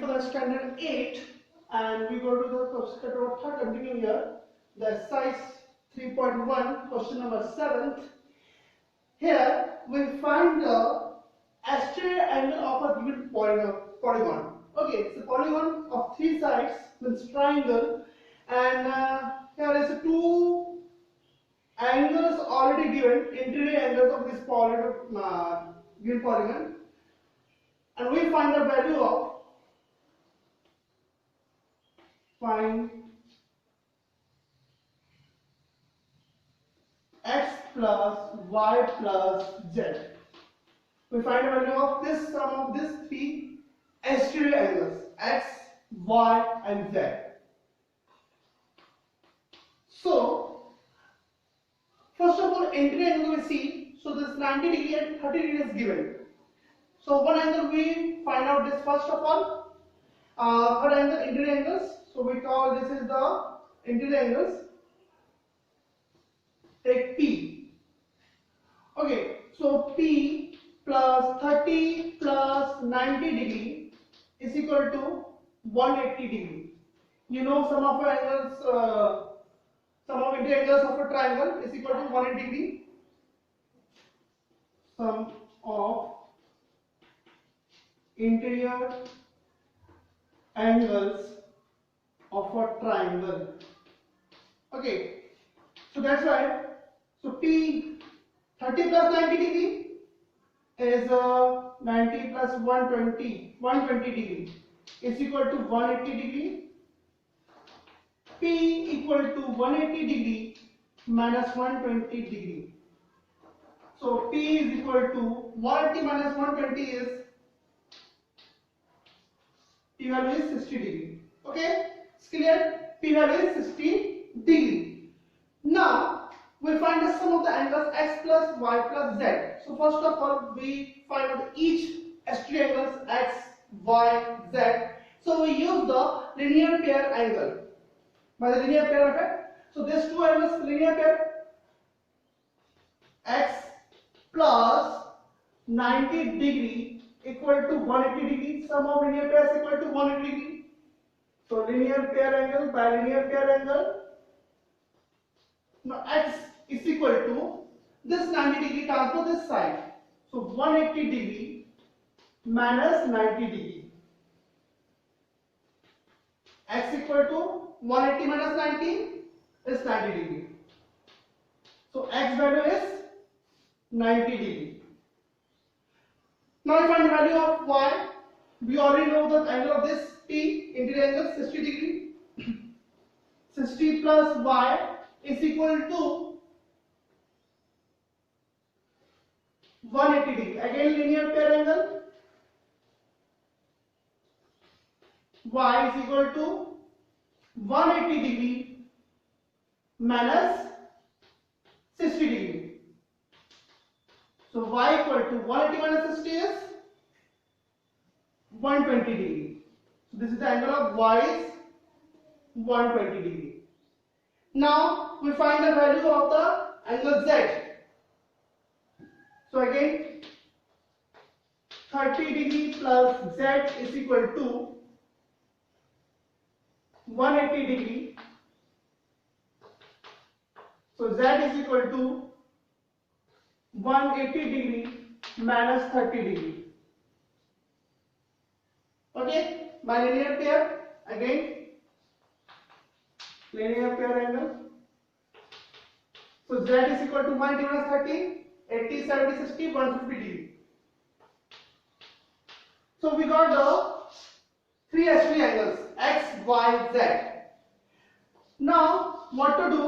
for the standard 8 and we go to the question of third continuing here, the exercise 3.1, question number 7th. Here we find the exterior angle of a given polygon. Okay, it's a polygon of 3 sides, means triangle, and here is two angles already given, interior angles of this given polygon, and we find the value of x plus y plus z. We find the value of this sum of these three exterior angles, x, y and z. So first of all, interior angle we see. So this 90 degree and 30 degree is given. So one angle we find out this first of all. Third angle, interior angles. So we call this is the interior angles. Take P. Okay, so P plus 30 plus 90 degree is equal to 180 degree. You know sum of angles, sum of interior angles of a triangle is equal to 180 degree. Sum of interior angles of a triangle. Okay, so that's why. So P 30 plus 90 degree is 90 plus 120 degree is equal to 180 degree. P equal to 180 degree minus 120 degree. So P is equal to 180 minus 120 is P value is 60 degree. Okay, it's clear? P value is 60 degree. Now we find the sum of the angles x plus y plus z. So first of all, we find out each exterior angles x, y, z. So we use the linear pair angle by the linear pair effect. So these two angles linear pair, x plus 90 degree equal to 180 degree. Sum of linear pairs equal to 180 degree. So linear pair angle by linear pair angle. Now x is equal to this 90 degree transfer this side. So 180 degree minus 90 degree. X equal to 180 minus 90 is 90 degree. So x value is 90 degree. Now I find the value of y. We already know the angle of this P, interior angle 60 degree. 60 plus y is equal to 180 degree. Again linear pair angle. Y is equal to 180 degree minus 60 degree. So y equal to 180 minus 60 is 120 degree. So this is the angle of y is 120 degree. Now we find the value of the angle z. So again 30 degree plus z is equal to 180 degree. So z is equal to 180 degree minus 30 degree. Okay, by linear pair again linear pair angle. So z is equal to 180 minus 30, 80, 70, 60, 150 degree. So we got the three exterior angles x, y, z. Now what to do?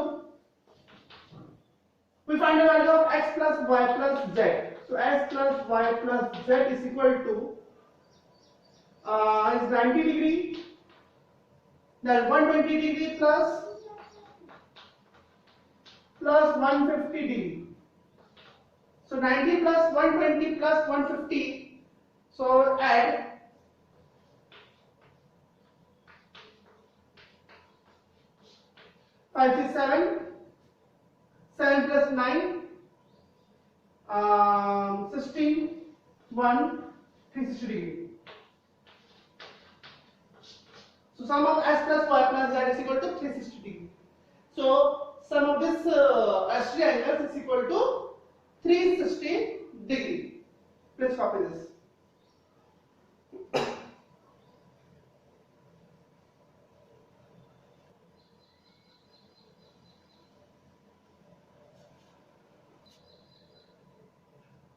We find the value of x plus y plus z. So x plus y plus z is equal to is 90 degree, then 120 degree plus 150 degree. So 90 plus 120 plus 150. So add 5 is 7, 7 plus 9, 16, 1, 360 degree. So sum of x plus y plus z is equal to 360 degree. So sum of this S3 angles is equal to 360 degree. Please copy this.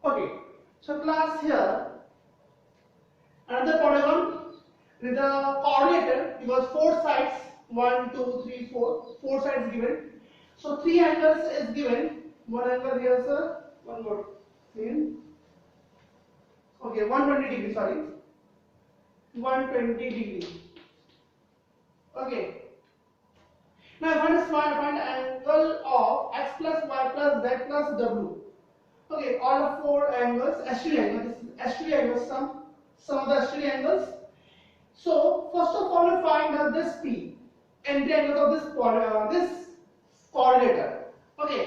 Okay. So class here another polygon with the coordinator because four sides 1, 2, 3, 4 four sides given. So three angles is given. One angle here, sir. One more. Same. Okay, 120 degree. Sorry, 120 degree. Okay. Now find angle of x plus y plus z plus w. Okay, all the four angles, S3 angles. This is S3 angles. Some of the S3 angles. So first of all, we find this P, entry angle of this coordinator. Okay.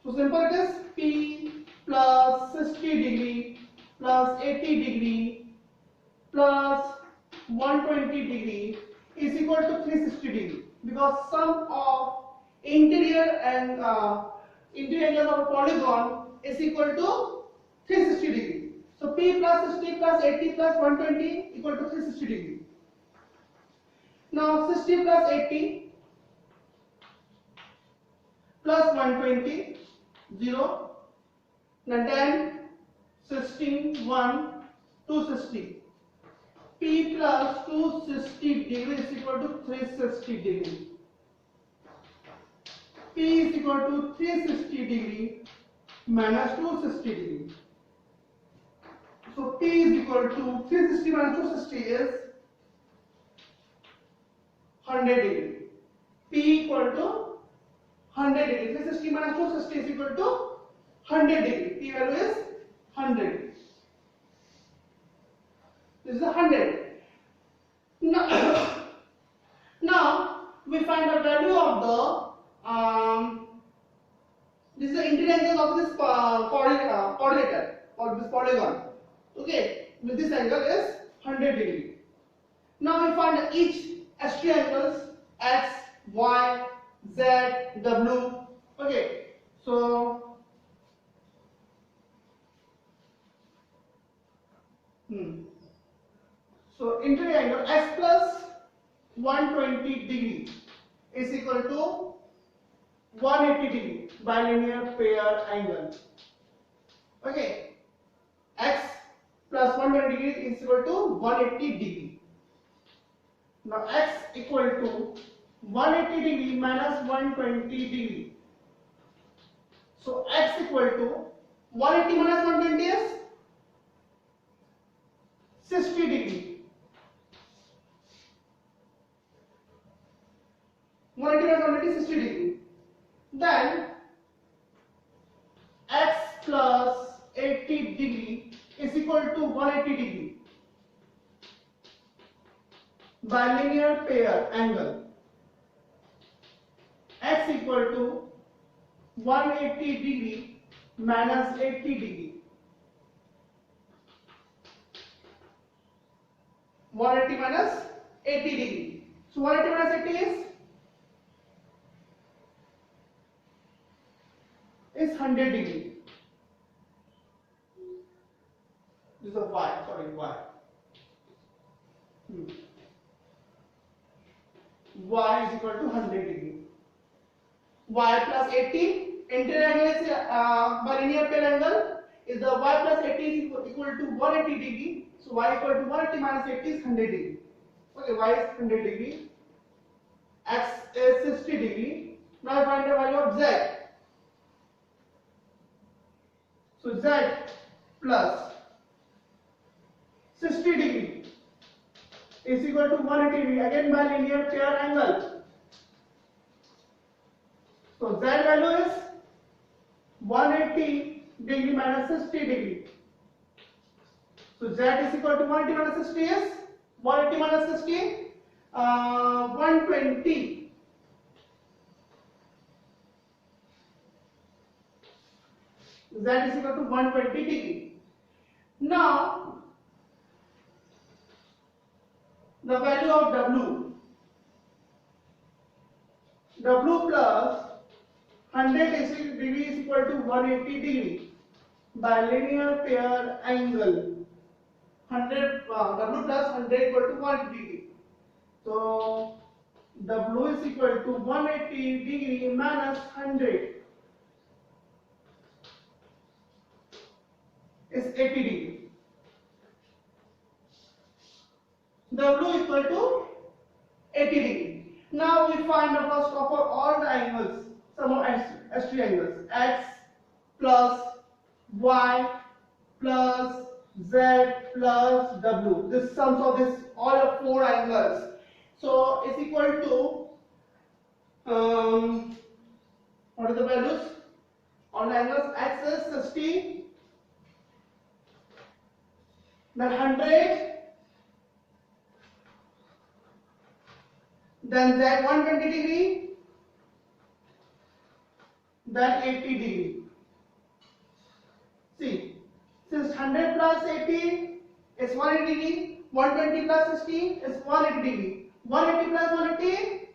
So simple it is P plus 60 degree plus 80 degree plus 120 degree is equal to 360 degree because sum of interior and interior angles of a polygon is equal to 360 degree. So P plus 60 plus 80 plus 120 equal to 360 degree. Now 60 plus 80 plus 120 0. Now 10 16 1 260. P plus 260 degree is equal to 360 degree. P is equal to 360 degree minus 260 degree. So P is equal to 360 minus 260 is 100 degree. P equal to 100 degree. 360 minus 260 is equal to 100 degree. P value is 100. This is 100. Now we find the value of the this is the interior angle of this coordinator or this polygon. Okay, with this angle is 100 degree. Now we find each S3 angles x, y, z, w. Okay, so so interior angle x plus 120 degree is equal to 180 degree bilinear pair angle. Okay, x plus 120 degree is equal to 180 degree. Now x equal to 180 degree minus 120 degree. So x equal to 180 minus 120 is 60 degree. 180 minus 120 is 60 degree. Then x plus 80 degree is equal to 180 degree bilinear pair angle. X equal to 180 degree minus 80 degree. 180 minus 80 degree. So 180 minus 80 is 100 degree. This is a y, sorry, y. Y is equal to 100 degree. Y plus 80, interior angle is bilinear pair angle is the y plus 80 is equal to 180 degree. So y equal to 180 minus 80 is 100 degree. Okay, y is 100 degree. X is 60 degree. Now I find the value of z. So z plus 60 degree is equal to 180 degree, again by linear pair angle. So z value is 180 degree minus 60 degree. So z is equal to 180 minus 60 is 180 minus 60 120. Z is equal to 120 degree. Now the the value of W plus 100 degree is equal to 180 degree by linear pair angle. 100 W plus 100 equal to 180 degree. So W is equal to 180 degree minus 100 is 80 degree. W equal to 80 degree. Now we find the first of all the angles, some of S3 angles, X plus Y plus Z plus W. This sums of this all 4 angles. So it's equal to what are the values? On the angles X is 60, then 100, then Z 120 degree, then 80 degree. See, since 100 plus 80 is 180 degree, 120 plus 60 is 180 degree, 180 plus 180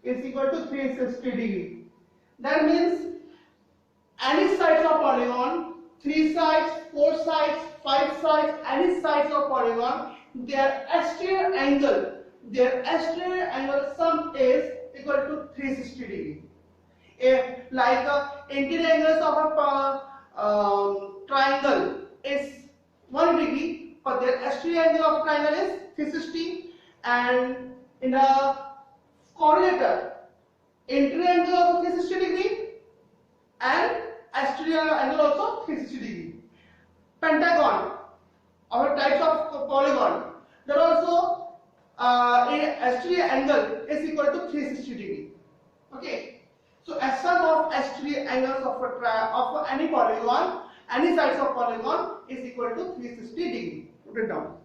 is equal to 360 degree. That means any sides of polygon, 3 sides, 4 sides, 5 sides, any sides of polygon, their exterior angle sum is equal to 360 degree. Like interior angles of a triangle is 1 degree, but their exterior angle of triangle is 360, and in a correlator, interior angle also 360 degree and exterior angle also 360 degree. Pentagon, our types of polygon, there also exterior angle is equal to 360 degree. Okay, so a sum of exterior angles of any polygon, any sides of polygon is equal to 360 degree. Put it down.